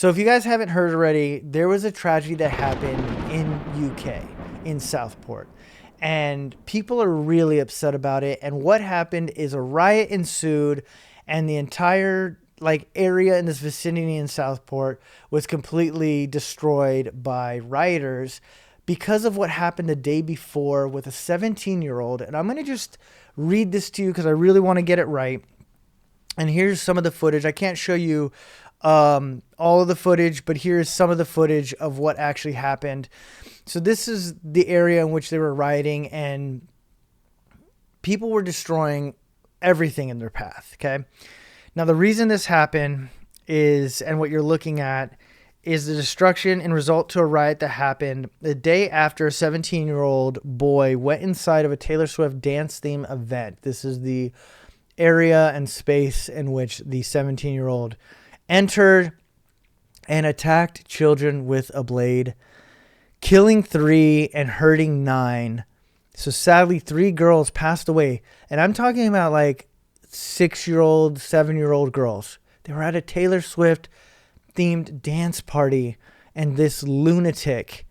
So if you guys haven't heard already, there was a tragedy that happened in UK in Southport. And people are really upset about it. And what happened is a riot ensued and the entire area in this vicinity in Southport was completely destroyed by rioters because of what happened the day before with a 17-year-old. And I'm going to just read this to you because I really want to get it right. And here's some of the footage. I can't show you all of the footage, but here's some of the footage of what actually happened. So this is the area in which they were rioting, and people were destroying everything in their path. Okay. Now, the reason this happened is, and what you're looking at is the destruction in result to a riot that happened the day after a 17-year-old boy went inside of a Taylor Swift dance theme event. This is the area and space in which the 17-year-old entered and attacked children with a blade, killing 3 and hurting 9. So sadly, 3 girls passed away. And I'm talking about 6-year-old, 7-year-old girls. They were at a Taylor Swift themed dance party, and this lunatic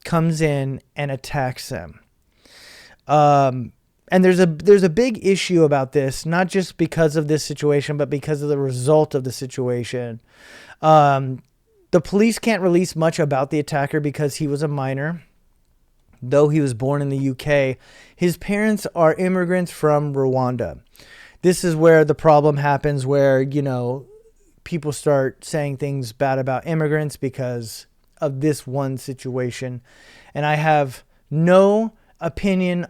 comes in and attacks them. And there's a big issue about this, not just because of this situation, but because of the result of the situation. The police can't release much about the attacker because he was a minor. Though he was born in the UK, his parents are immigrants from Rwanda. This is where the problem happens, where, people start saying things bad about immigrants because of this one situation. And I have no opinion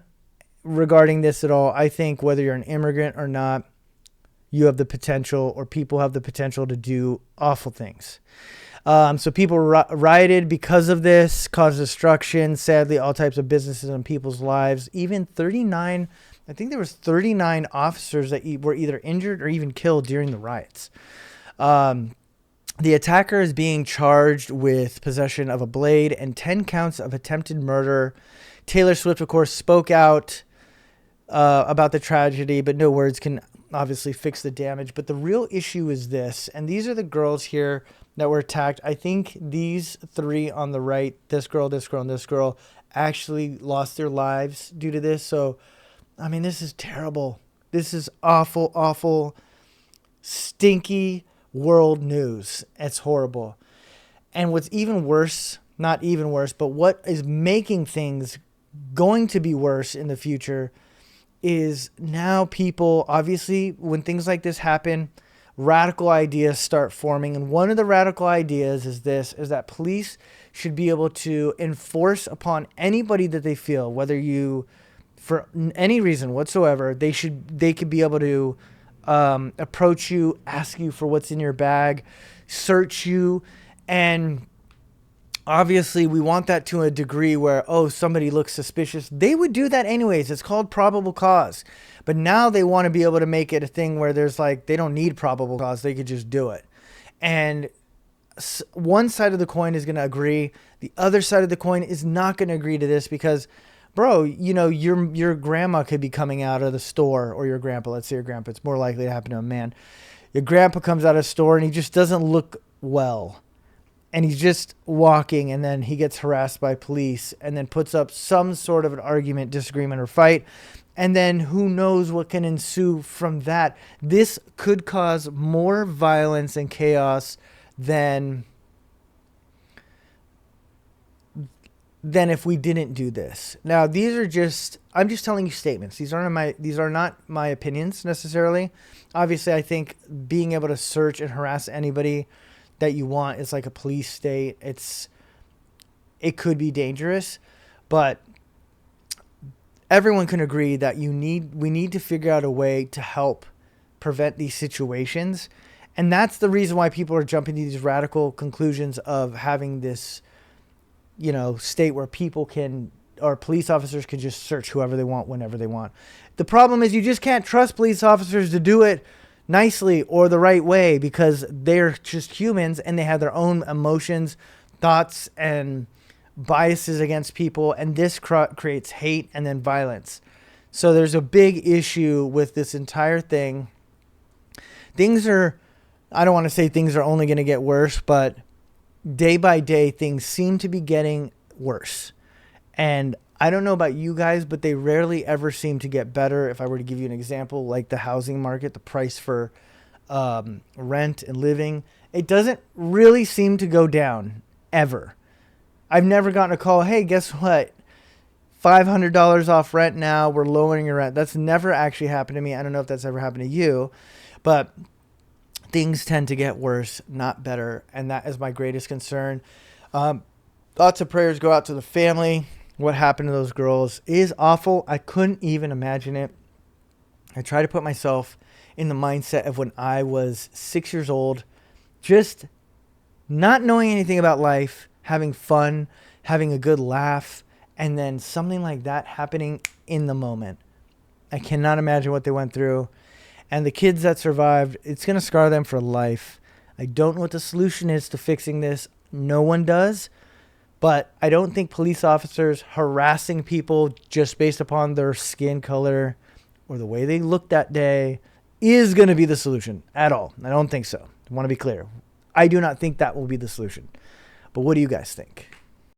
regarding this at all. I think whether you're an immigrant or not, you have the potential, or people have the potential to do awful things. So people rioted because of this, caused destruction. Sadly, all types of businesses and people's lives. Even 39, I think there was 39 officers that were either injured or even killed during the riots. The attacker is being charged with possession of a blade and 10 counts of attempted murder. Taylor Swift, of course, spoke out about the tragedy, but no words can obviously fix the damage. But the real issue is this, and these are the girls here that were attacked. I think these 3 on the right, this girl, this girl, and this girl, actually lost their lives due to this. So, I mean, this is terrible. This is awful, awful, stinky world news. It's horrible. And what's even worse, not even worse, but what is making things going to be worse in the future is now people, obviously, when things like this happen, radical ideas start forming. And one of the radical ideas is that police should be able to enforce upon anybody that they feel, whether you, for any reason whatsoever, they could be able to approach you, ask you for what's in your bag, search you. And obviously, we want that to a degree where, somebody looks suspicious. They would do that anyways. It's called probable cause. But now they want to be able to make it a thing where there's they don't need probable cause. They could just do it. And one side of the coin is going to agree. The other side of the coin is not going to agree to this because, bro, your grandma could be coming out of the store, or your grandpa. Let's say your grandpa. It's more likely to happen to a man. Your grandpa comes out of the store and he just doesn't look well. And he's just walking, and then he gets harassed by police and then puts up some sort of an argument, disagreement, or fight. And then who knows what can ensue from that. This could cause more violence and chaos than if we didn't do this. Now, I'm just telling you statements. These are not my opinions necessarily. Obviously, I think being able to search and harass anybody that you want is like a police state. It could be dangerous, but everyone can agree that we need to figure out a way to help prevent these situations. And that's the reason why people are jumping to these radical conclusions of having this, state where people can, or police officers can just search whoever they want, whenever they want. The problem is you just can't trust police officers to do it nicely or the right way, because they're just humans and they have their own emotions, thoughts, and biases against people, and this creates hate and then violence. So there's a big issue with this entire thing. I don't want to say things are only going to get worse, but day by day, things seem to be getting worse. And I don't know about you guys, but they rarely ever seem to get better. If I were to give you an example, like the housing market, the price for rent and living, it doesn't really seem to go down ever. I've never gotten a call, hey, guess what? $500 off rent now. We're lowering your rent. That's never actually happened to me. I don't know if that's ever happened to you, but things tend to get worse, not better. And that is my greatest concern. Thoughts of prayers go out to the family. What happened to those girls is awful. I couldn't even imagine it. I try to put myself in the mindset of when I was 6 years old, just not knowing anything about life, having fun, having a good laugh, and then something like that happening in the moment. I cannot imagine what they went through. And the kids that survived, it's going to scar them for life. I don't know what the solution is to fixing this. No one does. But I don't think police officers harassing people just based upon their skin color or the way they look that day is going to be the solution at all. I don't think so. I want to be clear. I do not think that will be the solution. But what do you guys think?